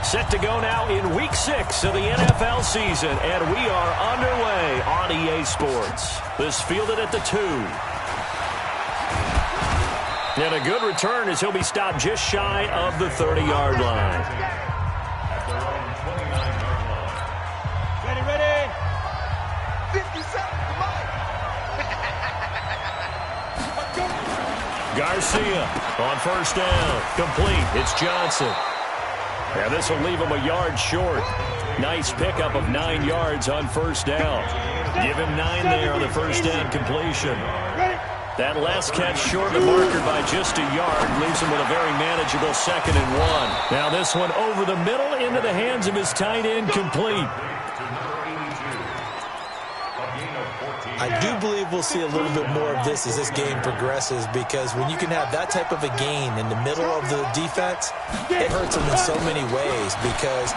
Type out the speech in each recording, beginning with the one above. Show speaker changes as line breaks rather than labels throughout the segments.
Set to go now in Week 6 of the NFL season, and we are underway on EA Sports. This fielded at the 2. And a good return as he'll be stopped just shy of the 30-yard line.
Ready. 57, come on.
Garcia on first down. Complete. It's Johnson. And this will leave him a yard short. Nice pickup of 9 yards on first down. Give him 9 there on the first down completion. That last catch short of the marker by just a yard leaves him with a very manageable 2nd and 1. Now this one over the middle into the hands of his tight end, complete.
I do believe we'll see a little bit more of this as this game progresses, because when you can have that type of a gain in the middle of the defense, it hurts them in so many ways, because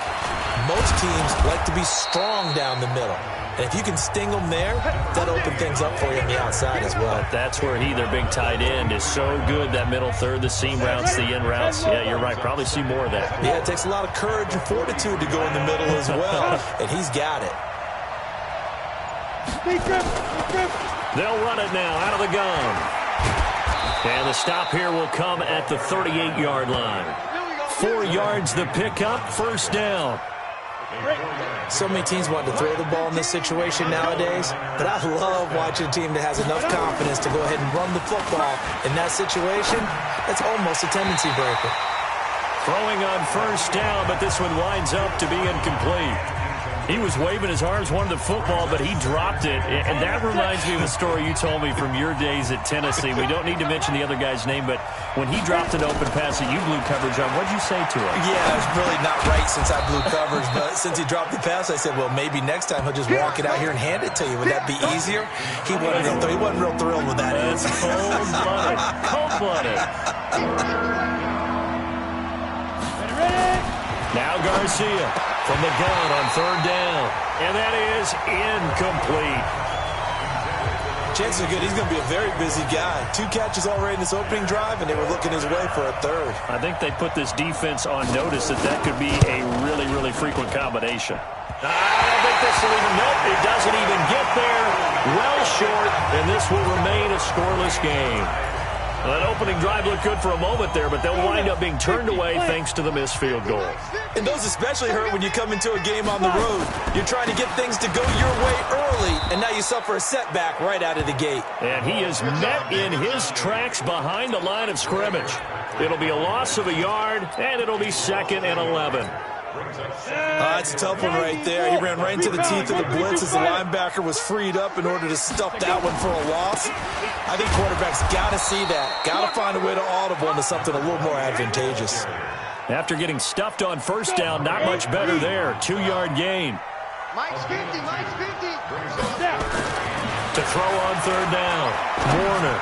most teams like to be strong down the middle. And if you can sting them there, that'll open things up for you on the outside as well.
That's where their big tight end, is so good, that middle third, the seam routes, the in routes. Yeah, you're right. Probably see more of that.
Yeah, it takes a lot of courage and fortitude to go in the middle as well, and he's got it.
They'll run it now out of the gun. And the stop here will come at the 38-yard line. 4 yards the pickup, first down.
So many teams want to throw the ball in this situation nowadays, but I love watching a team that has enough confidence to go ahead and run the football. In that situation, that's almost a tendency breaker.
Throwing on first down, but this one winds up to be incomplete. He was waving his arms, wanted the football, but he dropped it. And that reminds me of a story you told me from your days at Tennessee. We don't need to mention the other guy's name, but when he dropped an open pass that you blew coverage on, what did you say to him?
Yeah, it's really not right since I blew coverage, but since he dropped the pass, I said, well, maybe next time he'll just walk it out here and hand it to you. Would that be easier? He wasn't real thrilled with that.
It's cold-blooded. Cold-blooded. Now Garcia from the gun on third down. And that is incomplete.
Chances are good he's going to be a very busy guy. 2 catches already in this opening drive, and they were looking his way for a third.
I think they put this defense on notice that could be a really, really frequent combination. I don't think this will even, nope, it doesn't even get there. Well short, and this will remain a scoreless game. Well, that opening drive looked good for a moment there, but they'll wind up being turned away thanks to the missed field goal.
And those especially hurt when you come into a game on the road. You're trying to get things to go your way early, and now you suffer a setback right out of the gate.
And he is met in his tracks behind the line of scrimmage. It'll be a loss of a yard, and it'll be 2nd and 11.
That's a tough one right there. He ran right into the teeth of the blitz as the linebacker was freed up in order to stuff that one for a loss. I think quarterbacks got to see that. Got to find a way to audible into something a little more advantageous.
After getting stuffed on first down, not much better there. 2-yard gain.
Mike's 50, Mike's 50.
To throw on third down. Warner.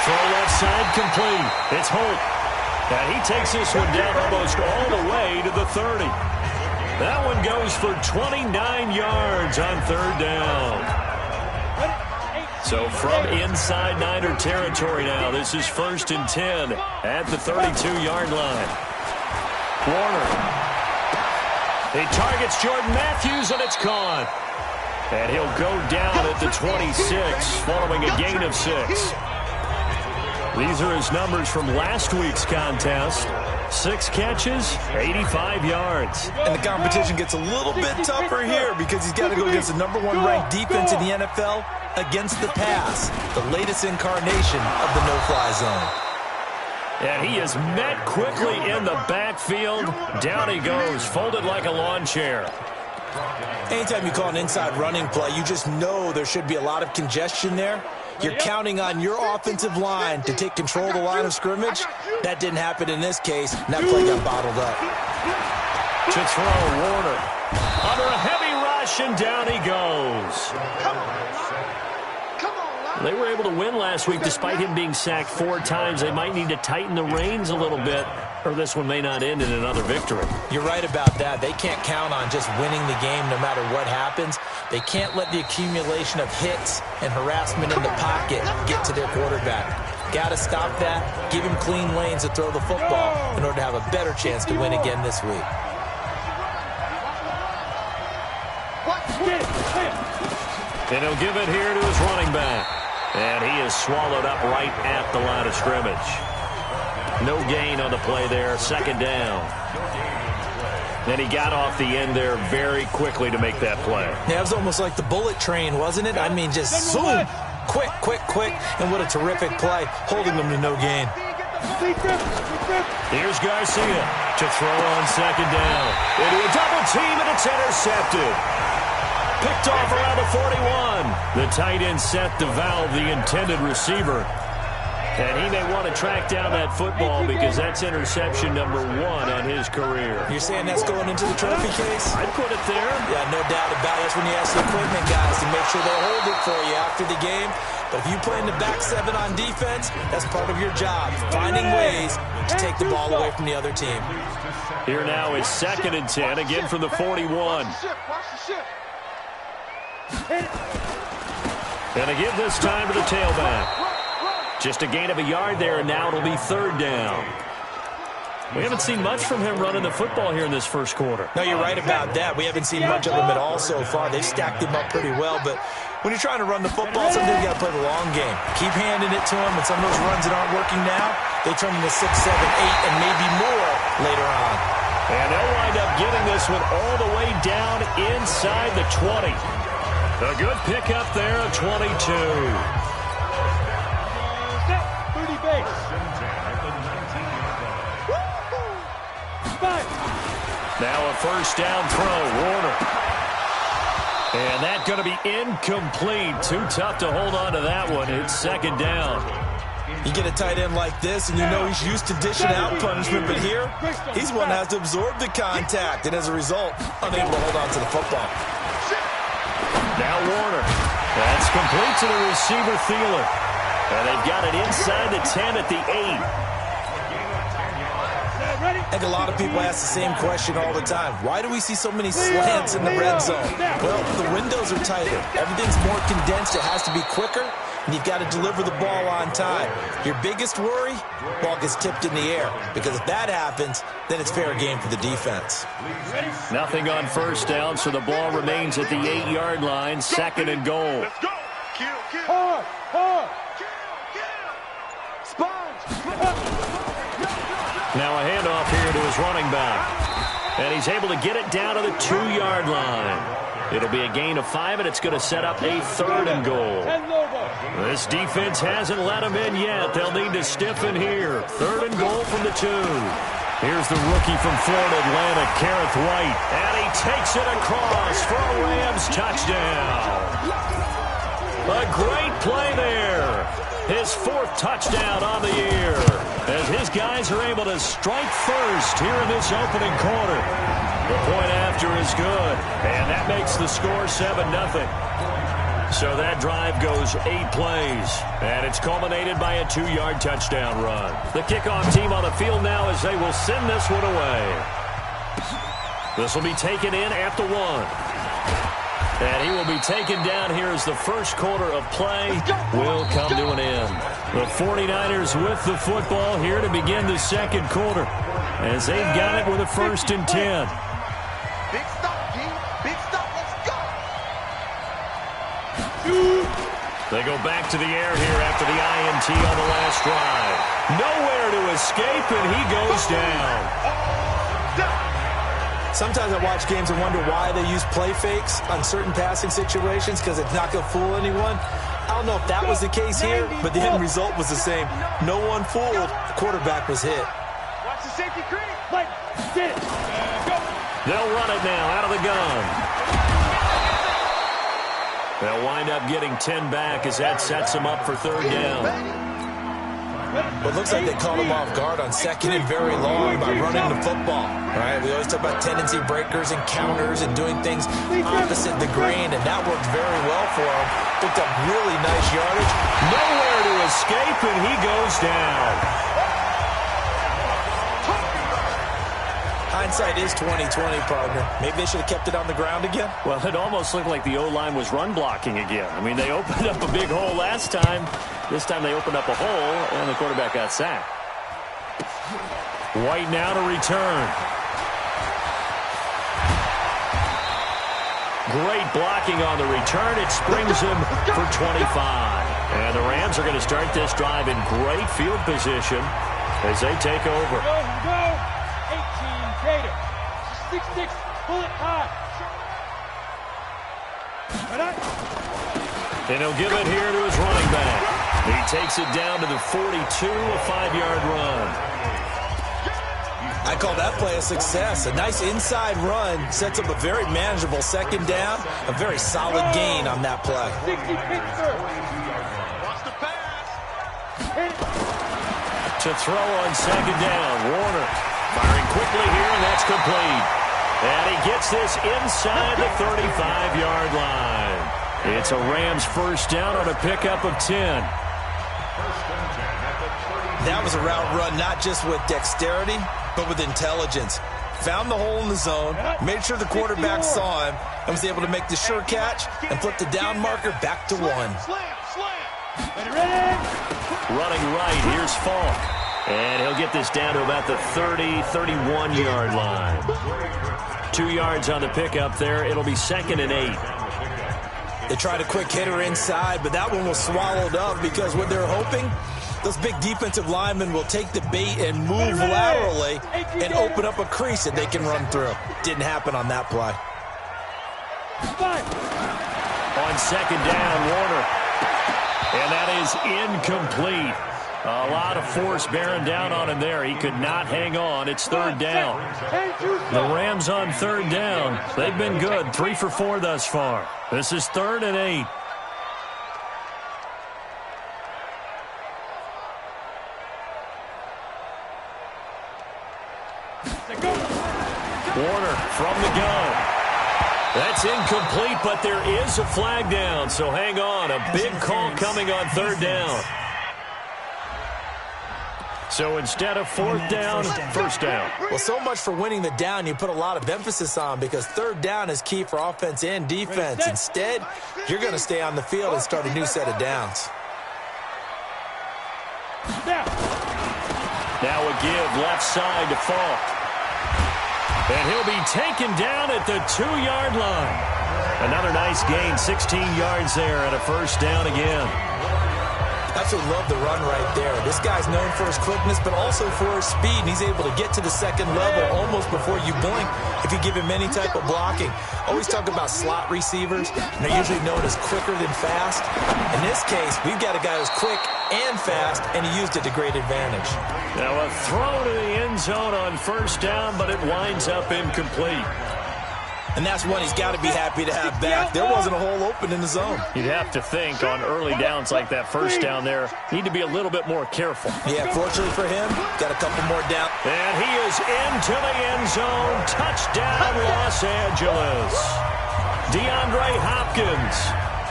Throw left side complete. It's Holt. And he takes this one down almost all the way to the 30. That one goes for 29 yards on third down. So from inside Niner territory now, this is 1st and 10 at the 32-yard line. Warner. He targets Jordan Matthews, and it's gone. And he'll go down at the 26 following a gain of 6. These are his numbers from last week's contest. 6 catches, 85 yards.
And the competition gets a little bit tougher here because he's got to go against the #1 ranked defense in the NFL against the pass, the latest incarnation of the no-fly zone.
And he is met quickly in the backfield. Down he goes, folded like a lawn chair.
Anytime you call an inside running play, you just know there should be a lot of congestion there. You're counting on your offensive line to take control of the line of scrimmage. That didn't happen in this case, and that play got bottled up.
To throw, Warner. Under a heavy rush, and down he goes. They were able to win last week despite him being sacked 4 times. They might need to tighten the reins a little bit, or this one may not end in another victory.
You're right about that. They can't count on just winning the game no matter what happens. They can't let the accumulation of hits and harassment in the pocket get to their quarterback. Got to stop that, give him clean lanes to throw the football in order to have a better chance to win again this week.
And he'll give it here to his running back. And he is swallowed up right at the line of scrimmage. No gain on the play there, second down. And he got off the end there very quickly to make that play.
Yeah, it was almost like the bullet train, wasn't it? I mean, just zoom. Quick, quick, quick. And what a terrific play, holding them to no gain.
Here's Garcia to throw on second down. Into a double team, and it's intercepted. Picked off around the 41. The tight end set to valve the intended receiver. And he may want to track down that football because that's interception number 1 on his career.
You're saying that's going into the trophy case?
I'd put it there.
Yeah, no doubt about it. That's when you ask the equipment guys to make sure they hold it for you after the game. But if you play in the back 7 on defense, that's part of your job, finding ways to take the ball away from the other team.
Here now is 2nd and 10, again from the 41. And they give this time to the tailback. Just a gain of a yard there, and now it'll be 3rd down. We haven't seen much from him running the football here in this first quarter.
No, you're right about that. We haven't seen much of him at all so far. They've stacked him up pretty well, but when you're trying to run the football, sometimes you got to play the long game. Keep handing it to him, and some of those runs that aren't working now, they turn into 6, 7, 8, and maybe more later on.
And they'll wind up getting this one all the way down inside the 20. A good pickup there, a 22. Now a first down throw, Warner. And that's going to be incomplete. Too tough to hold on to that one. It's 2nd down.
You get a tight end like this, and you know he's used to dishing out punishment, but here, he's one that has to absorb the contact, and as a result, unable to hold on to the football.
Now Warner. That's complete to the receiver, Thielen. And they've got it inside the 10 at the 8.
I think a lot of people ask the same question all the time. Why do we see so many slants in the red zone? Well, the windows are tighter. Everything's more condensed. It has to be quicker, and you've got to deliver the ball on time. Your biggest worry? Ball gets tipped in the air, because if that happens, then it's fair game for the defense.
Nothing on first down, so the ball remains at the 8-yard line, 2nd and goal.
Let's go.
Now a handoff here to his running back. And he's able to get it down to the 2-yard line. It'll be a gain of 5, and it's going to set up a 3rd and goal. This defense hasn't let him in yet. They'll need to stiffen here. 3rd and goal from the 2. Here's the rookie from Florida Atlantic, Kareth White. And he takes it across for a Rams touchdown. A great play there. His 4th touchdown on the year, as his guys are able to strike first here in this opening quarter. The point after is good, and that makes the score 7-0. So that drive goes 8 plays, and it's culminated by a 2-yard touchdown run. The kickoff team on the field now as they will send this one away. This will be taken in at the 1. And he will be taken down here as the first quarter of play will come to an end. The 49ers with the football here to begin the second quarter, as they've got it with a 1st and 10.
Big stop, G. Big stop. Let's go.
They go back to the air here after the INT on the last drive. Nowhere to escape, and he goes down.
Sometimes I watch games and wonder why they use play fakes on certain passing situations, because it's not going to fool anyone. I don't know if that was the case here, but the end result was the same. No one fooled. The quarterback was hit.
Watch the safety green. Play. Get it. Go.
They'll run it now out of the gun. They'll wind up getting 10 back as that sets them up for 3rd down.
Well, it looks like they caught him off guard on 2nd and very long by running the football. Right? We always talk about tendency breakers and counters and doing things opposite the grain, and that worked very well for him. Picked up really nice yardage.
Nowhere to escape, and he goes down.
Hindsight is 20/20, partner. Maybe they should have kept it on the ground again.
Well, it almost looked like the O-line was run blocking again. I mean, they opened up a big hole last time. This time they opened up a hole, and the quarterback got sacked. White now to return. Great blocking on the return. It springs him for 25. And the Rams are going to start this drive in great field position as they take over.
Go. 18 Gator. 6'6", bullet high.
And he'll give it here to his running back. He takes it down to the 42, a 5-yard run.
I call that play a success. A nice inside run sets up a very manageable second down. A very solid gain on that play.
60 Pittsburgh. Wants to pass.
To throw on second down, Warner firing quickly here, and that's complete. And he gets this inside the 35-yard line. It's a Rams first down on a pickup of 10.
That was a route run not just with dexterity, but with intelligence. Found the hole in the zone, made sure the quarterback saw him, and was able to make the sure catch and flip the down marker back to 1.
Running right, here's Falk. And he'll get this down to about the 30, 31-yard line. 2 yards on the pickup there. It'll be 2nd and 8.
They tried a quick hitter inside, but that one was swallowed up because what they're hoping, those big defensive linemen will take the bait and move laterally and open up a crease that they can run through. Didn't happen on that play.
On second down, Warner. And that is incomplete. A lot of force bearing down on him there. He could not hang on. It's 3rd down. The Rams on 3rd down. They've been good. 3 for 4 thus far. This is 3rd and 8. Warner from the gun. That's incomplete, but there is a flag down, so hang on. A big call coming on 3rd down. So instead of 4th down, 1st down.
Well, so much for winning the down you put a lot of emphasis on because 3rd down is key for offense and defense. Instead, you're going to stay on the field and start a new set of downs.
Now a give left side to Falk. And he'll be taken down at the 2-yard line. Another nice gain, 16 yards there, and a 1st down again.
Absolutely love the run right there. This guy's known for his quickness, but also for his speed. And he's able to get to the 2nd level almost before you blink if you give him any type of blocking. Always talk about slot receivers. And they're usually known as quicker than fast. In this case, we've got a guy who's quick and fast, and he used it to great advantage.
Now a throw to the end zone on 1st down, but it winds up incomplete.
And that's one he's got to be happy to have back. There wasn't a hole open in the zone.
You'd have to think on early downs like that 1st down there, need to be a little bit more careful.
Yeah, fortunately for him, got a couple more down.
And he is into the end zone. Touchdown, Los Angeles. DeAndre Hopkins,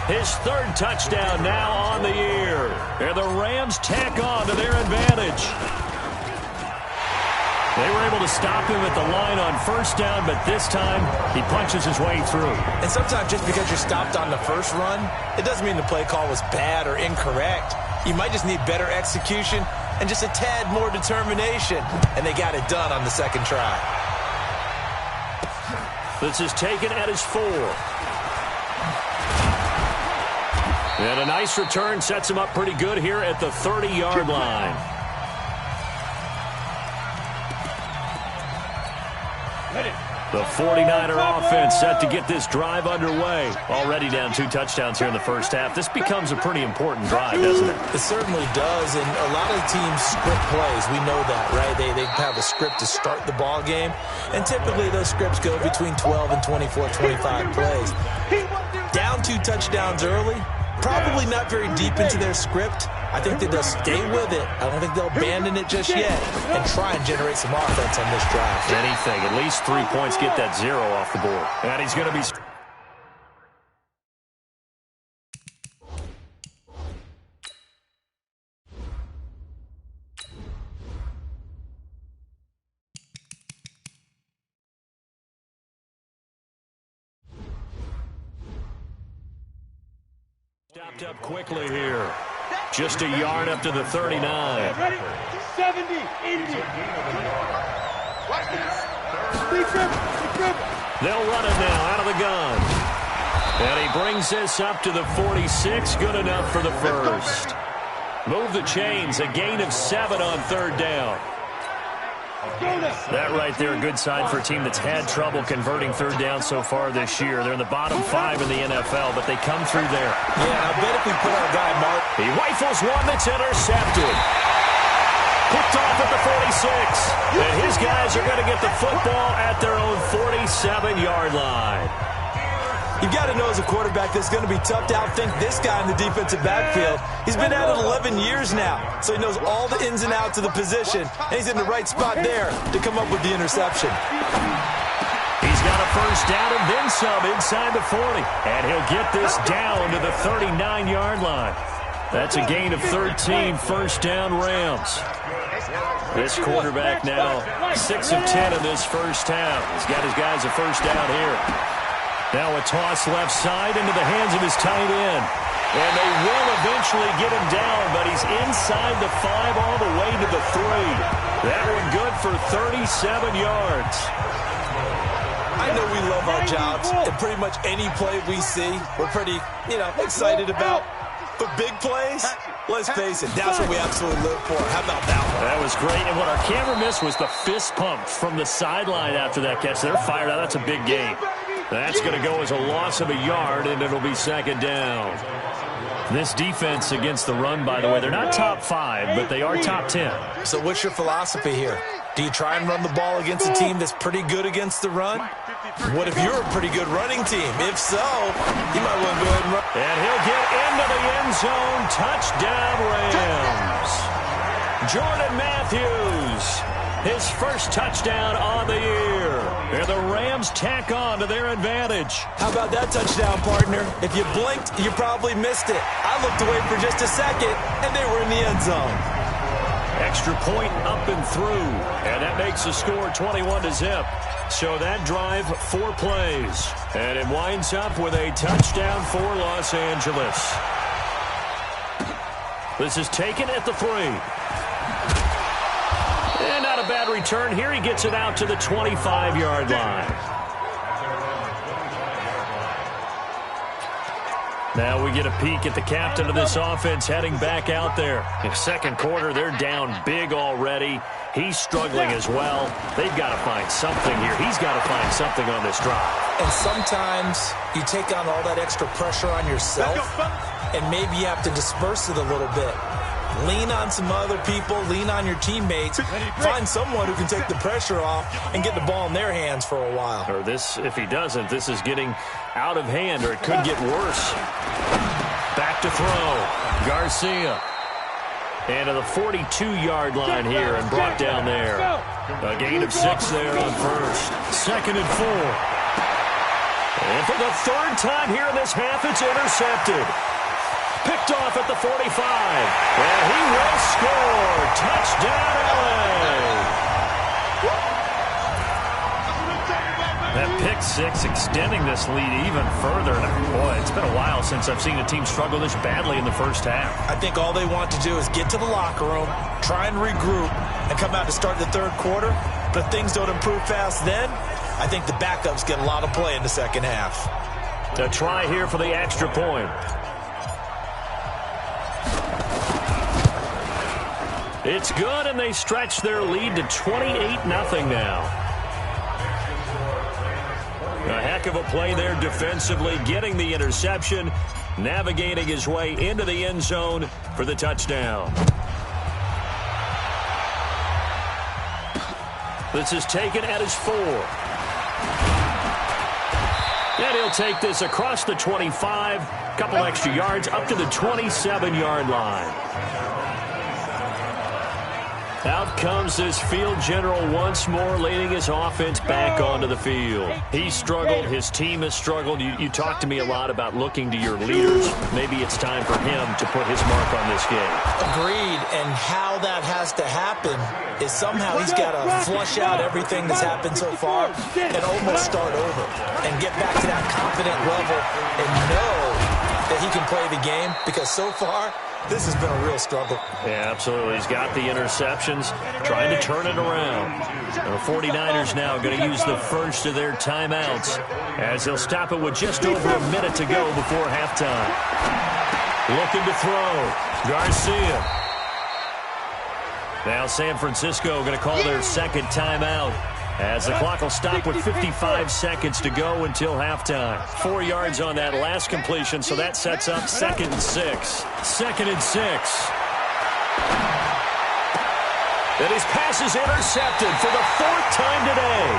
his 3rd touchdown now on the year. And the Rams tack on to their advantage. They were able to stop him at the line on 1st down, but this time he punches his way through.
And sometimes just because you're stopped on the first run, it doesn't mean the play call was bad or incorrect. You might just need better execution and just a tad more determination. And they got it done on the 2nd try.
This is taken at his 4. And a nice return sets him up pretty good here at the 30-yard line. The 49er offense set to get this drive underway. Already down 2 touchdowns here in the 1st half. This becomes a pretty important drive, doesn't it?
It certainly does, and a lot of teams script plays. We know that, right? They have a script to start the ball game, and typically those scripts go between 12 and 24, 25 plays. Down 2 touchdowns early, probably not very deep into their script. I think that they'll stay with it. I don't think they'll abandon it just yet and try and generate some offense on this drive.
Anything. At least 3 points, get that 0 off the board. And he's going to be... Wrapped up quickly here. Just a yard up to the 39.
Ready? 70, 80.
They'll run it now out of the gun. And he brings this up to the 46. Good enough for the first. Move the chains. A gain of 7 on third down. That right there, a good sign for a team that's had trouble converting third down so far this year. They're in the bottom 5 in the NFL, but they come through there.
Yeah, I bet if we put our guy, Mark.
He rifles one that's intercepted. Picked off at the 46. And his guys are going to get the football at their own 47-yard line.
You've got to know as a quarterback that it's going to be tough to outthink this guy in the defensive backfield. He's been at it 11 years now, so he knows all the ins and outs of the position, and he's in the right spot there to come up with the interception.
He's got a first down and then some inside the 40, and he'll get this down to the 39-yard line. That's a gain of 13, first down Rams. This quarterback now 6 of 10 in this first half. He's got his guys a first down here. Now a toss left side into the hands of his tight end. And they will eventually get him down, but he's inside the 5 all the way to the 3. That one good for 37 yards.
I know we love our jobs, and pretty much any play we see, we're pretty, excited about. But big plays, let's face it, that's what we absolutely live for. How about that one?
That was great, and what our camera missed was the fist pump from the sideline after that catch. They're fired out. That's a big gain. That's going to go as a loss of a yard, and it'll be second down. This defense against the run, by the way, they're not top 5, but they are top 10.
So what's your philosophy here? Do you try and run the ball against a team that's pretty good against the run? What if you're a pretty good running team? If so, you might want to go ahead and run.
And he'll get into the end zone. Touchdown, Rams. Jordan Matthews, his first touchdown on the year. And the Rams tack on to their advantage.
How about that touchdown, partner? If you blinked, you probably missed it. I looked away for just a second, and they were in the end zone.
Extra point up and through. And that makes the score 21-0. So that drive, 4 plays. And it winds up with a touchdown for Los Angeles. This is taken at the 3. And not a bad return here. He gets it out to the 25-yard line. Now we get a peek at the captain of this offense heading back out there. In the second quarter, they're down big already. He's struggling as well. They've got to find something here. He's got to find something on this drive.
And sometimes you take on all that extra pressure on yourself, and maybe you have to disperse it a little bit. Lean on some other people, lean on your teammates, find someone who can take the pressure off and get the ball in their hands for a while.
Or this, if he doesn't, this is getting out of hand, or it could get worse. Back to throw. Garcia. And to the 42-yard line here and brought down there. A gain of 6 there on first. Second and 4. And for the third time here in this half, it's intercepted. Picked off at the 45. And he will score. Touchdown, LA. That pick 6 extending this lead even further. Boy, it's been a while since I've seen a team struggle this badly in the first half.
I think all they want to do is get to the locker room, try and regroup, and come out to start the third quarter. But if things don't improve fast then, I think the backups get a lot of play in the second half.
A try here for the extra point. It's good, and they stretch their lead to 28-0 now. A heck of a play there defensively, getting the interception, navigating his way into the end zone for the touchdown. This is taken at his 4. And he'll take this across the 25, couple extra yards, up to the 27-yard line. Out comes this field general once more, leading his offense back onto the field. He struggled. His team has struggled. You talked to me a lot about looking to your leaders. Maybe it's time for him to put his mark on this game.
Agreed. And how that has to happen is somehow he's got to flush out everything that's happened so far and almost start over and get back to that confident level and know that he can play the game, because so far, this has been a real struggle.
Yeah, absolutely. He's got the interceptions, trying to turn it around. The 49ers now going to use the first of their timeouts as they'll stop it with just over a minute to go before halftime. Looking to throw. Garcia. Now San Francisco going to call their second timeout as the clock will stop with 55 seconds to go until halftime. 4 yards on that last completion, so that sets up 2nd and 6. 2nd and 6. And his pass is intercepted for the 4th time today.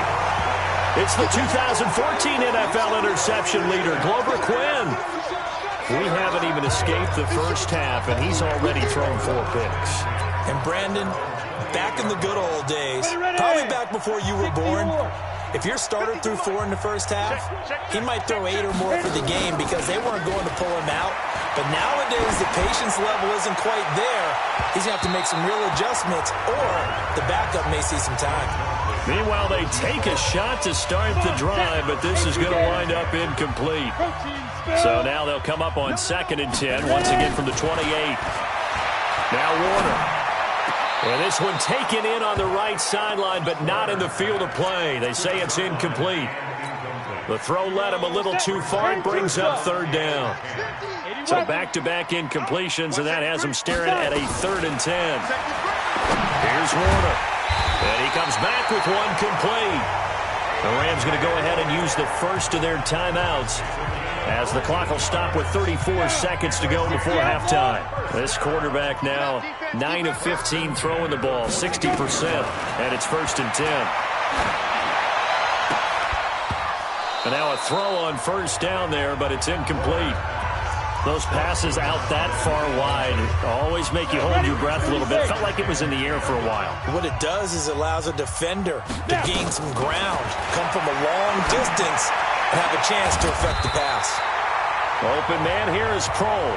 It's the 2014 NFL interception leader, Glover Quinn. We haven't even escaped the first half, and he's already thrown 4 picks.
And Brandon, back in the good old days, probably back before you were born, if your starter threw 4 in the first half, he might throw 8 or more for the game because they weren't going to pull him out. But nowadays, the patience level isn't quite there. He's going to have to make some real adjustments, or the backup may see some time.
Meanwhile, they take a shot to start the drive, but this is going to wind up incomplete. So now they'll come up on 2nd and 10, once again from the 28. Now Warner. And this one taken in on the right sideline, but not in the field of play. They say it's incomplete. The throw led him a little too far and brings up 3rd down. So back-to-back incompletions, and that has him staring at a 3rd and 10. Here's Warner. And he comes back with one complete. The Rams going to go ahead and use the first of their timeouts as the clock will stop with 34 seconds to go before halftime. This quarterback now 9 of 15 throwing the ball, 60%, and it's 1st and 10. And now a throw on 1st down there, but it's incomplete. Those passes out that far wide always make you hold your breath a little bit. Felt like it was in the air for a while.
What it does is it allows a defender to gain some ground, come from a long distance, and have a chance to affect the pass.
Open man here is Kroll.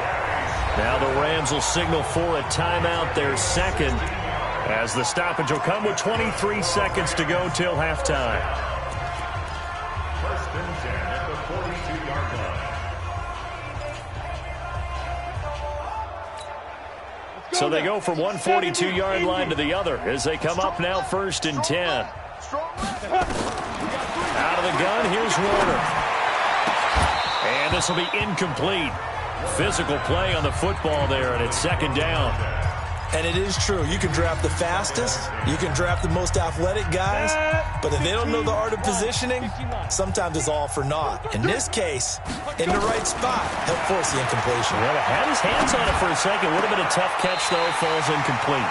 Now the Rams will signal for a timeout, their 2nd, as the stoppage will come with 23 seconds to go till halftime.
1st and 10 at the 42-yard line.
So they go from one 42-yard line to the other as they come up now 1st and 10. Out of the gun, here's Warner. And this will be incomplete. Physical play on the football there, and it's 2nd down.
And it is true. You can draft the fastest. You can draft the most athletic guys. But if they don't know the art of positioning, sometimes it's all for naught. In this case, in the right spot, help force the incompletion.
Well, had his hands on it for a second. Would have been a tough catch, though. Falls incomplete.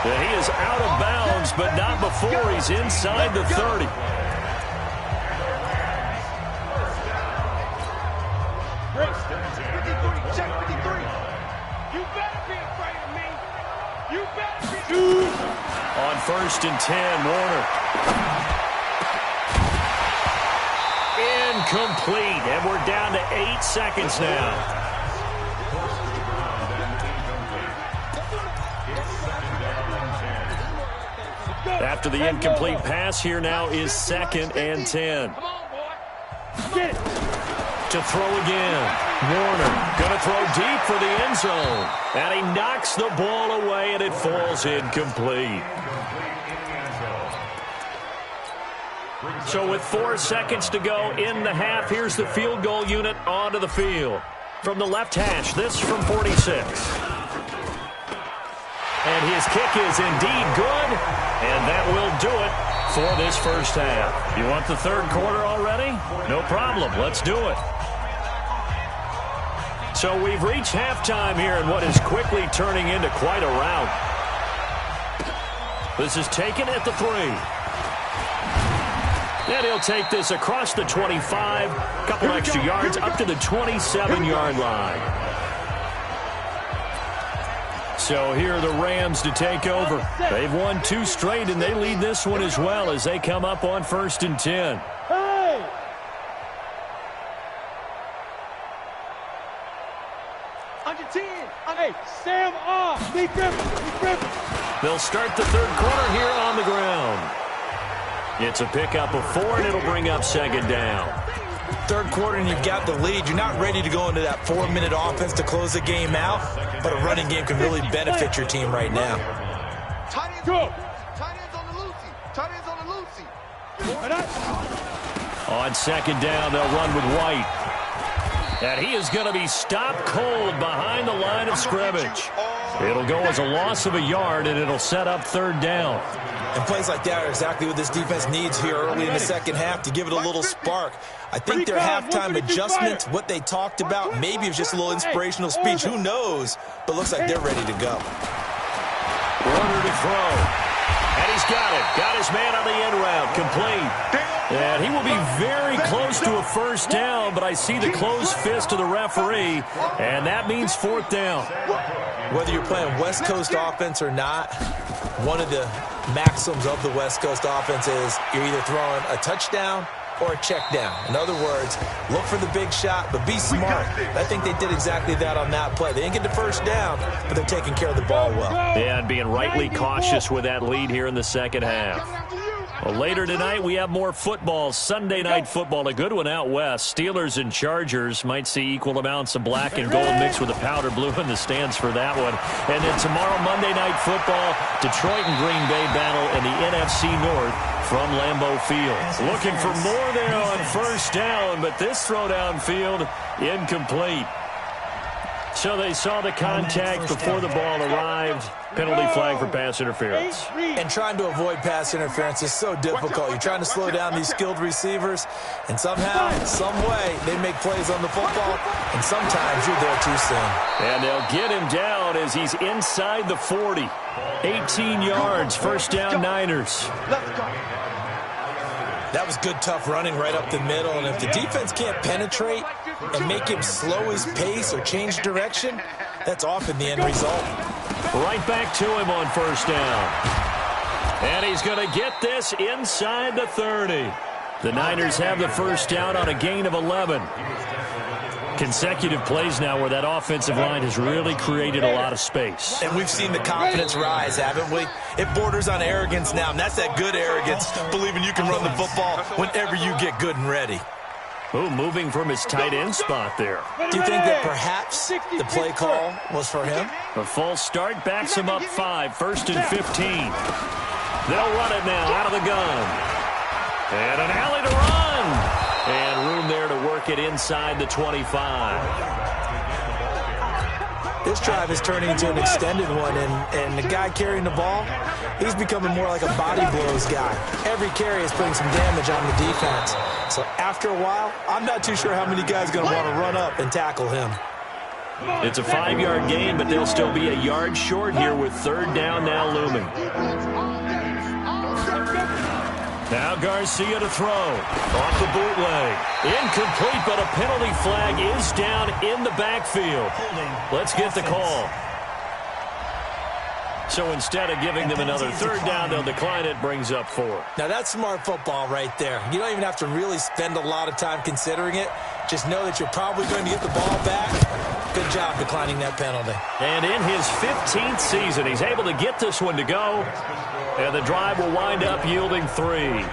But he is out of bounds, but not before he's inside the 30. On 1st and 10, Warner. Incomplete, and we're down to 8 seconds now. After the incomplete pass, here now is 2nd and 10. To throw again. Warner going to throw deep for the end zone. And he knocks the ball away, and it falls incomplete. So with 4 seconds to go in the half, here's the field goal unit onto the field. From the left hash, this from 46. And his kick is indeed good, and that will do it for this first half. You want the 3rd quarter already? No problem. Let's do it. So we've reached halftime here in what is quickly turning into quite a rout. This is taken at the 3. And he'll take this across the 25, a couple extra yards up to the 27-yard line. So here are the Rams to take over. They've won 2 straight, and they lead this one as well as they come up on 1st and 10.
Hey! Under 10. Hey, Sam off. Be Griffin.
They'll start the 3rd quarter here on the ground. It's a pickup of 4, and it'll bring up 2nd down.
Third quarter and you've got the lead. You're not ready to go into that 4-minute offense to close the game out, but a running game can really benefit your team right now.
Tight ends on the Lucy. Tight ends on the Lucy.
On second down, they'll run with White. And he is going to be stopped cold behind the line of scrimmage. It'll go as a loss of a yard, and it'll set up third down.
And plays like that are exactly what this defense needs here early in the second half to give it a little spark. I think their halftime adjustment, what they talked about, maybe it was just a little inspirational speech. Who knows? But looks like they're ready to go.
Runner to throw. And he's got it. Got his man on the end route. Complete. And he will be very close to a first down, but I see the closed fist of the referee, and that means fourth down.
Whether you're playing West Coast offense or not, one of the maxims of the West Coast offense is you're either throwing a touchdown or a check down. In other words, look for the big shot, but be smart. I think they did exactly that on that play. They didn't get the first down, but they're taking care of the ball well.
And being rightly cautious with that lead here in the second half. Well, later tonight, we have more football. Sunday night football, a good one out west. Steelers and Chargers might see equal amounts of black and gold mixed with the powder blue in the stands for that one. And then tomorrow, Monday night football, Detroit and Green Bay battle in the NFC North from Lambeau Field. Looking for more there on first down, but this throw downfield incomplete. So they saw the contact before the ball arrived. Penalty flag for pass interference.
And trying to avoid pass interference is so difficult. You're trying to slow down these skilled receivers, and somehow, some way, they make plays on the football, and sometimes you're there too soon.
And they'll get him down as he's inside the 40. 18 yards, first down Niners.
That was good, tough running right up the middle, and if the defense can't penetrate and make him slow his pace or change direction, that's often the end result.
Right back to him on first down. And he's going to get this inside the 30. The Niners have the first down on a gain of 11. Consecutive plays now where that offensive line has really created a lot of space.
And we've seen the confidence rise, haven't we? It borders on arrogance now, and that's that good arrogance, believing you can run the football whenever you get good and ready.
Oh, moving from his tight end spot there.
Do you think that perhaps the play call was for him?
A false start backs him up 5, first and 15. They'll run it now out of the gun. And an alley to run. And room there to work it inside the 25.
This drive is turning into an extended one, and the guy carrying the ball, he's becoming more like a body blows guy. Every carry is putting some damage on the defense. So after a while, I'm not too sure how many guys are going to want to run up and tackle him.
It's a 5-yard gain, but they'll still be a yard short here with third down now looming. Now Garcia to throw. Off the bootleg. Incomplete, but a penalty flag is down in the backfield. Let's get the call. So instead of giving them another third down, they'll decline it, brings up 4.
Now that's smart football right there. You don't even have to really spend a lot of time considering it. Just know that you're probably going to get the ball back. Good job declining that penalty.
And in his 15th season, he's able to get this one to go. And the drive will wind up yielding 3.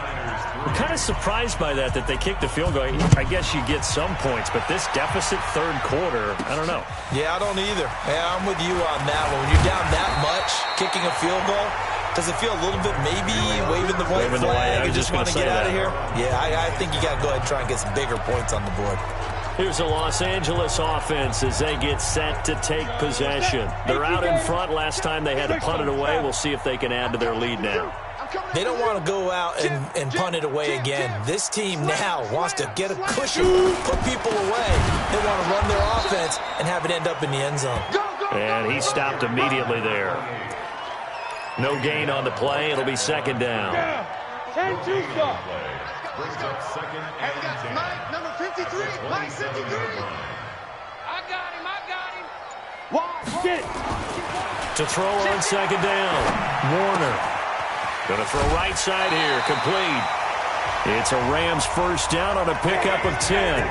I'm kind of surprised by that they kicked the field goal. I guess you get some points, but this deficit third quarter, I don't know.
Yeah, I don't either. Yeah, I'm with you on that one. When you're down that much, kicking a field goal, does it feel a little bit maybe waving the white flag and just want to get out of here? Yeah, I think you got to go ahead and try and get some bigger points on the board.
Here's a Los Angeles offense as they get set to take possession. They're out in front. Last time they had to punt it away. We'll see if they can add to their lead now.
They don't want to go out and punt it away again. This team now wants to get a cushion, put people away. They want to run their offense and have it end up in the end zone.
And he stopped immediately there. No gain on the play. It'll be second down.
10-2 stop.
Brings up second
And we got Mike, number 53. Mike 53.
I got him.
Watch it.
To throw on second down. Warner. Going to throw right side here. Complete. It's a Rams first down on a pickup of 10.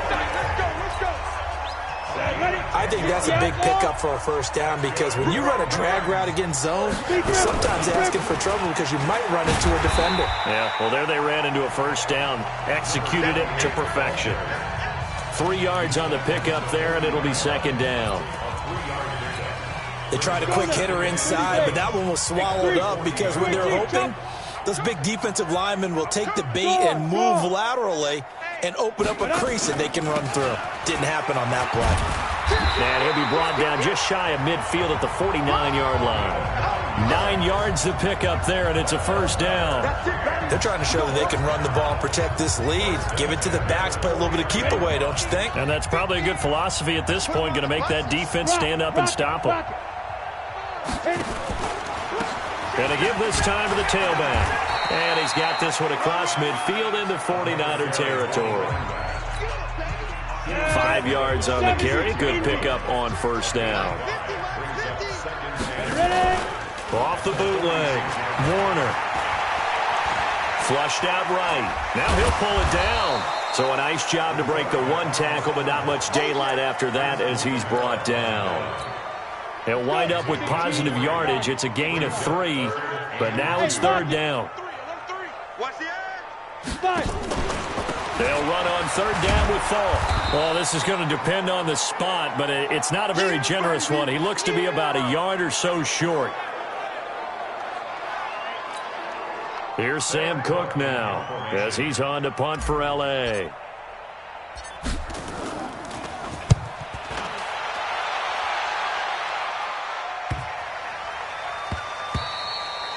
I think that's a big pickup for a first down because when you run a drag route against zone, you're sometimes asking for trouble because you might run into a defender.
Yeah, well, there they ran into a first down. Executed it to perfection. 3 yards on the pickup there, and it'll be second down.
They tried a quick hitter inside, but that one was swallowed up because when they're hoping, those big defensive linemen will take the bait and move laterally and open up a crease that they can run through. Didn't happen on that play.
And he'll be brought down just shy of midfield at the 49-yard line. 9 yards to pick up there, and it's a first down.
They're trying to show that they can run the ball and protect this lead. Give it to the backs, play a little bit of keep away, don't you think?
And that's probably a good philosophy at this point, going to make that defense stand up and stop them. Going to give this time to the tailback. And he's got this one across midfield into 49er territory. 5 yards on the carry. Good pickup on first down. Off the bootleg. Warner. Flushed out right. Now he'll pull it down. So a nice job to break the one tackle, but not much daylight after that as he's brought down. They'll wind up with positive yardage. It's a gain of 3, but now it's third down. They'll run on third down with Fall. Well, this is going to depend on the spot, but it's not a very generous one. He looks to be about a yard or so short. Here's Sam Cook now as he's on to punt for L.A.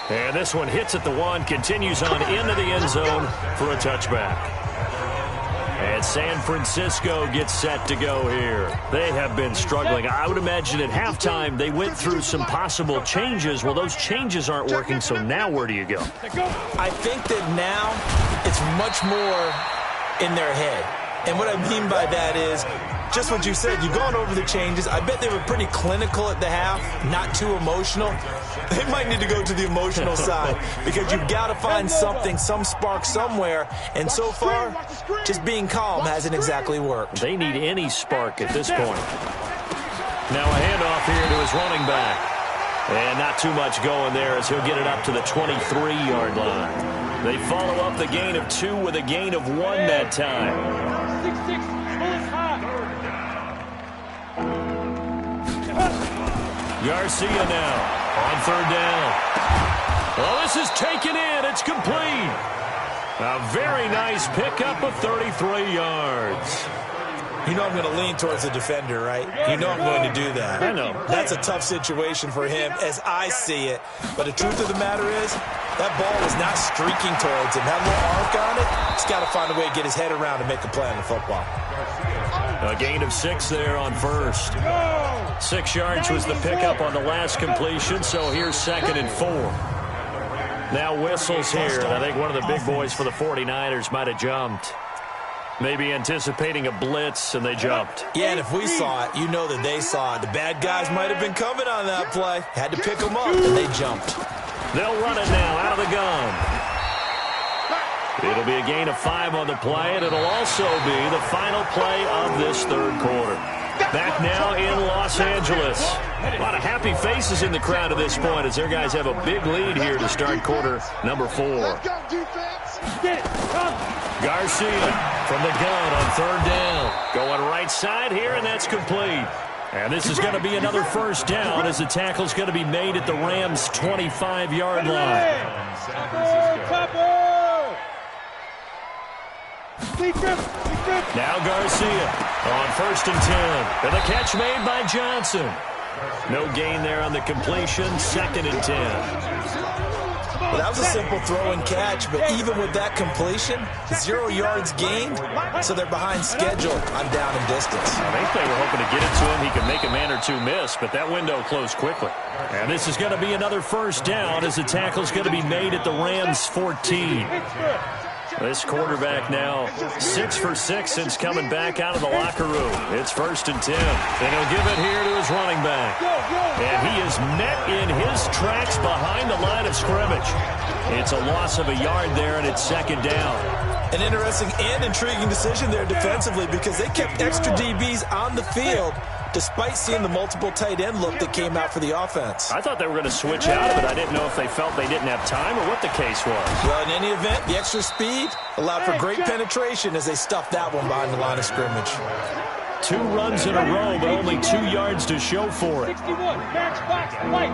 And this one hits at the 1, continues on into the end zone for a touchback. And San Francisco gets set to go here. They have been struggling. I would imagine at halftime they went through some possible changes. Well, those changes aren't working, so now where do you go?
I think that now it's much more in their head. And what I mean by that is just what you said. You've gone over the changes. I bet they were pretty clinical at the half, not too emotional. They might need to go to the emotional side because you've got to find something, some spark somewhere. And so far, just being calm hasn't exactly worked.
They need any spark at this point. Now a handoff here to his running back. And not too much going there as he'll get it up to the 23-yard line. They follow up the gain of 2 with a gain of 1 that time. Garcia now on third down. Well, this is taken in. It's complete. A very nice pickup of 33 yards.
You know I'm going to lean towards the defender, right? You know I'm going to do that.
I know.
That's a tough situation for him as I see it. But the truth of the matter is, that ball is not streaking towards him. That little arc on it, he's got to find a way to get his head around and make a play on the football.
A gain of 6 there on first. 6 yards was the pickup on the last completion, so here's 2nd and 4. Now whistles here, and I think one of the big boys for the 49ers might have jumped. Maybe anticipating a blitz, and they jumped.
Yeah, and if we saw it, you know that they saw it. The bad guys might have been coming on that play. Had to pick them up, and they jumped.
They'll run it now out of the gun. It'll be a gain of 5 on the play, and it'll also be the final play of this third quarter. Back now in Los Angeles. A lot of happy faces in the crowd at this point as their guys have a big lead here to start quarter number 4. Garcia from the gun on third down. Going right side here, and that's complete. And this is going to be another first down as the tackle's going to be made at the Rams' 25-yard line. Now Garcia on 1st and 10. And the catch made by Johnson. No gain there on the completion. 2nd and 10.
Well, that was a simple throw and catch, but even with that completion, 0 yards gained, so they're behind schedule on down and distance.
I think they were hoping to get it to him. He could make a man or 2 miss, but that window closed quickly. And this is going to be another first down as the tackle's going to be made at the Rams' 14. This quarterback now 6 for 6 since coming back out of the locker room. It's 1st and 10. And he'll give it here to his running back. And he is met in his tracks behind the line of scrimmage. It's a loss of a yard there, and it's 2nd down.
An interesting and intriguing decision there defensively because they kept extra DBs on the field, despite seeing the multiple tight end look that came out for the offense.
I thought they were going to switch out of it. I didn't know if they felt they didn't have time or what the case was.
Well, in any event, the extra speed allowed for great penetration as they stuffed that one behind the line of scrimmage.
2 runs in a row, but only 2 yards to show for it.
61, match box, fight.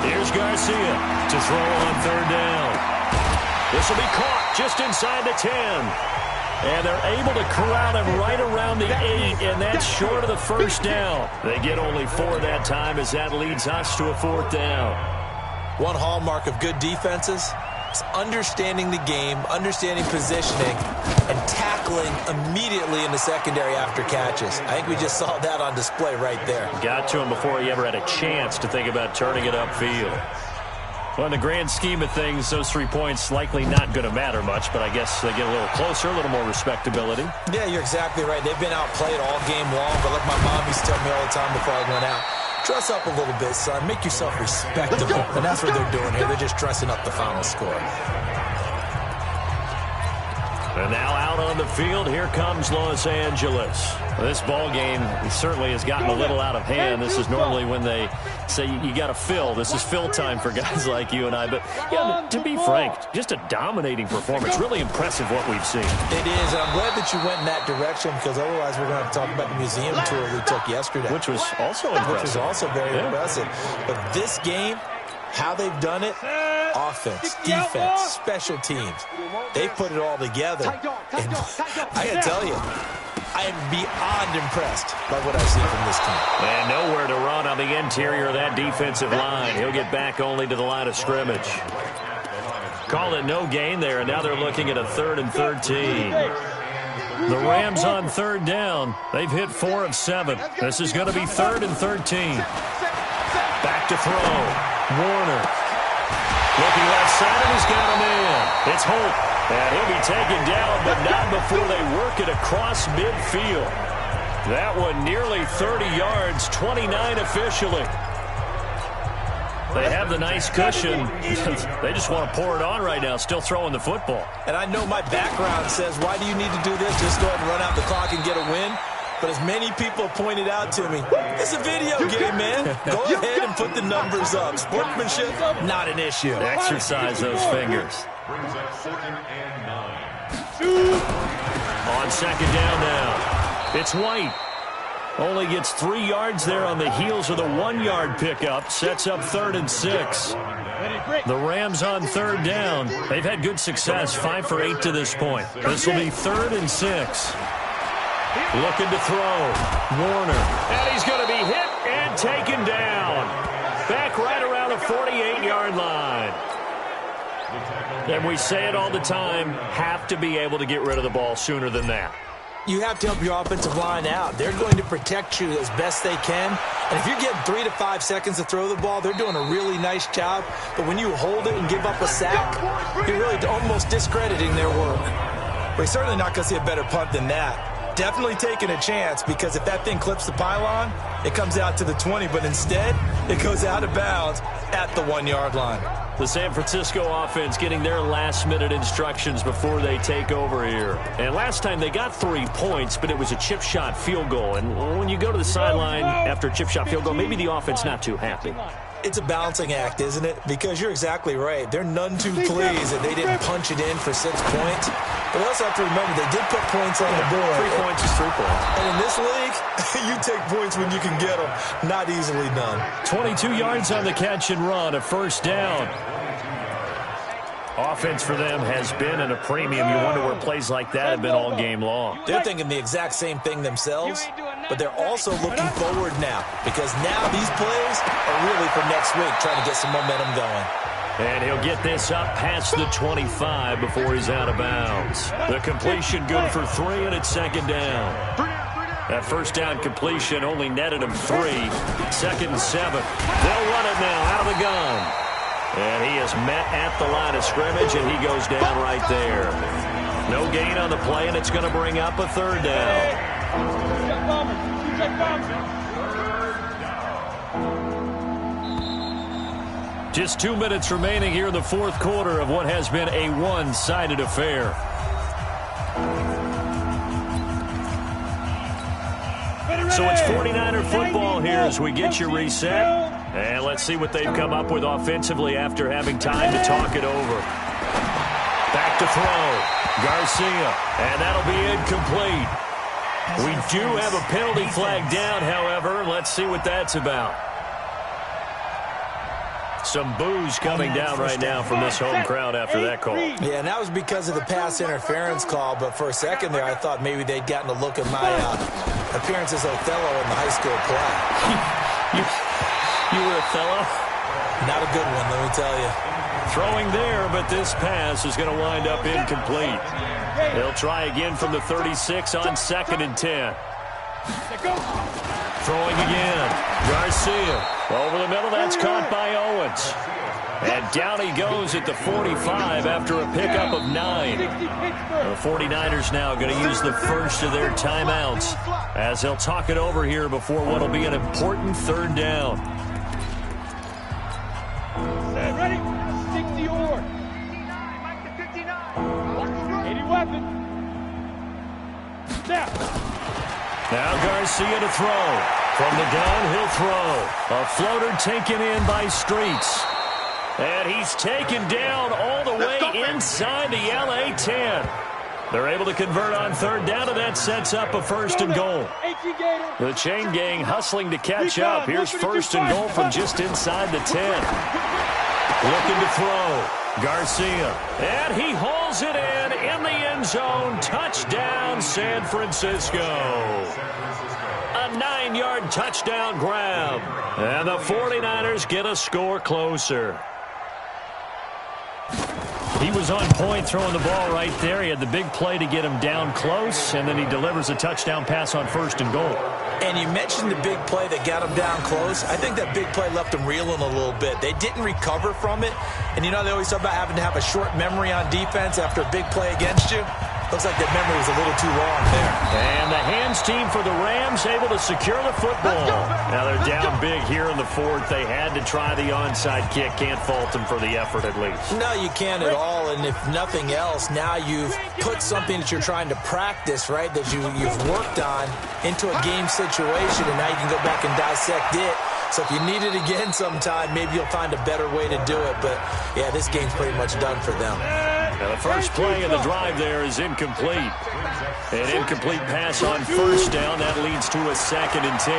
Here's Garcia to throw on 3rd down. This will be caught just inside the 10. And they're able to corral him right around the 8, and that's short of the 1st down. They get only 4 that time as that leads us to a 4th down.
One hallmark of good defenses is understanding the game, understanding positioning, and tackling immediately in the secondary after catches. I think we just saw that on display right there.
Got to him before he ever had a chance to think about turning it upfield. Well, in the grand scheme of things, those 3 points likely not going to matter much, but I guess they get a little closer, a little more respectability.
Yeah, you're exactly right. They've been outplayed all game long, but like my mom used to tell me all the time before I went out, dress up a little bit, son. Make yourself respectable. And that's what they're doing here. They're just dressing up the final score.
And now out on the field, here comes Los Angeles. This ball game certainly has gotten a little out of hand. This is normally when they say you got to fill. This is fill time for guys like you and I. But yeah, to be frank, just a dominating performance. Really impressive what we've seen.
It is. I'm glad that you went in that direction because otherwise we're going to have to talk about the museum tour we took yesterday.
Which was also impressive.
Which was also very impressive. But this game, how they've done it, offense, defense, special teams, they put it all together. And I got to tell you, I am beyond impressed by what I've seen from this team.
And nowhere to run on the interior of that defensive line. He'll get back only to the line of scrimmage. Call it no gain there, and now they're looking at a 3rd and 13. The Rams on 3rd down. They've hit 4 of 7. This is going to be 3rd and 13. Back to throw. Warner. Looking left side, and he's got a man. It's Holt. And he'll be taken down, but not before they work it across midfield. That one nearly 30 yards, 29 officially. They have the nice cushion. They just want to pour it on right now, still throwing the football.
And I know my background says, why do you need to do this? Just go ahead and run out the clock and get a win. But as many people pointed out to me, it's a video game, man. Go ahead and put the numbers up. Sportsmanship, not an issue.
Exercise those fingers.
Brings up 2nd and 9.
On 2nd down now, it's White. Only gets 3 yards there on the heels of the 1-yard pickup. Sets up 3rd and 6. The Rams on 3rd down. They've had good success, 5 for 8 to this point. This will be 3rd and 6. Looking to throw. Warner. And he's going to be hit and taken down. Back right around the 48-yard line. And we say it all the time, have to be able to get rid of the ball sooner than that.
You have to help your offensive line out. They're going to protect you as best they can. And if you're getting 3 to 5 seconds to throw the ball, they're doing a really nice job. But when you hold it and give up a sack, you're really almost discrediting their work. We're certainly not going to see a better punt than that. Definitely taking a chance because if that thing clips the pylon, it comes out to the 20. But instead, it goes out of bounds at the 1-yard line.
The San Francisco offense getting their last-minute instructions before they take over here. And last time they got 3 points, but it was a chip shot field goal. And when you go to the sideline after a chip shot field goal, maybe the offense not too happy.
It's a balancing act, isn't it? Because you're exactly right. They're none too pleased that they didn't punch it in for 6 points. But we also have to remember they did put points on the board.
3 points is 3 points.
And in this league, you take points when you can get them. Not easily done.
22 yards on the catch and run, a 1st down. Offense for them has been at a premium. You wonder where plays like that have been all game long.
They're thinking the exact same thing themselves, but they're also looking forward now because now these plays are really for next week, trying to get some momentum going.
And he'll get this up past the 25 before he's out of bounds. The completion good for 3, and it's 2nd down. That 1st down completion only netted him 3. 2nd and 7. They'll run it now out of the gun. And he is met at the line of scrimmage, and he goes down right there. No gain on the play, and it's going to bring up a 3rd down. Just 2 minutes remaining here in the 4th quarter of what has been a one-sided affair. So it's 49er football here as we get you reset. And let's see what they've come up with offensively after having time to talk it over. Back to throw. Garcia. And that'll be incomplete. We do have a penalty flag down, however. Let's see what that's about. Some boos coming down right now from this home crowd after that call.
Yeah, and that was because of the pass interference call. But for a second there, I thought maybe they'd gotten a look at my appearance as Othello in the high school play.
You were Othello?
Not a good one, let me tell you.
Throwing there, but this pass is going to wind up incomplete. They'll try again from the 36 on 2nd and 10. Throwing again. Garcia. Over the middle, that's caught by Owens. And down he goes at the 45 after a pickup of 9. The 49ers now going to use the first of their timeouts as they'll talk it over here before what will be an important 3rd down.
Ready? 60 or. 80 weapon.
Now Garcia to throw. From the gun, he'll throw. A floater taken in by Streets. And he's taken down all the way inside the LA 10. They're able to convert on 3rd down, and that sets up a 1st and goal. The chain gang hustling to catch up. Here's 1st and goal from just inside the 10. Looking to throw. Garcia. And he hauls it in the end zone. Touchdown, San Francisco. A 9-yard touchdown grab. And the 49ers get a score closer. He was on point throwing the ball right there. He had the big play to get him down close, and then he delivers a touchdown pass on 1st and goal.
And you mentioned the big play that got him down close. I think that big play left him reeling a little bit. They didn't recover from it. And you know they always talk about having to have a short memory on defense after a big play against you. Looks like that memory was a little too long there.
And the hands team for the Rams able to secure the football. Now they're down big here in the 4th. They had to try the onside kick. Can't fault them for the effort at least.
No, you can't at all. And if nothing else, now you've put something that you're trying to practice, right, that you've worked on into a game situation, and now you can go back and dissect it. So if you need it again sometime, maybe you'll find a better way to do it. But, yeah, this game's pretty much done for them.
Now the first play of the drive there is incomplete. An incomplete pass on 1st down. That leads to a 2nd and 10.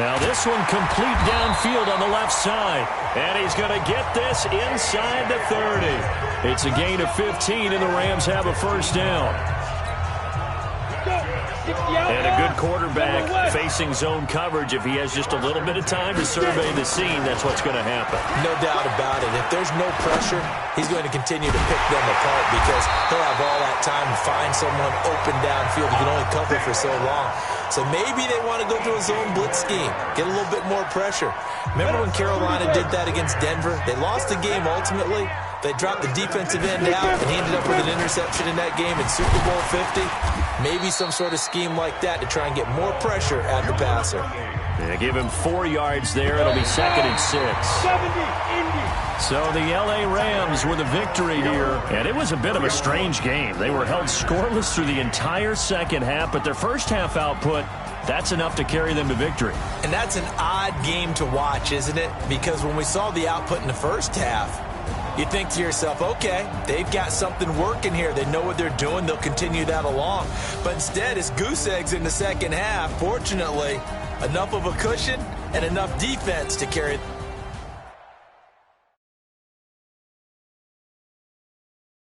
Now this one complete downfield on the left side. And he's going to get this inside the 30. It's a gain of 15, and the Rams have a 1st down. And a good quarterback facing zone coverage. If he has just a little bit of time to survey the scene, that's what's going to happen.
No doubt about it. If there's no pressure, he's going to continue to pick them apart because he'll have all that time to find someone open downfield. You can only cover for so long. So maybe they want to go to a zone blitz scheme, get a little bit more pressure. Remember when Carolina did that against Denver? They lost the game ultimately. They dropped the defensive end out, and he ended up with an interception in that game in Super Bowl 50. Maybe some sort of scheme like that to try and get more pressure at the passer.
They give him 4 yards there. It'll be 2nd and 6. So the L.A. Rams with a victory here. And it was a bit of a strange game. They were held scoreless through the entire second half, but their first half output, that's enough to carry them to victory.
And that's an odd game to watch, isn't it? Because when we saw the output in the first half, you think to yourself, okay, they've got something working here. They know what they're doing. They'll continue that along. But instead, it's goose eggs in the second half. Fortunately, enough of a cushion and enough defense to carry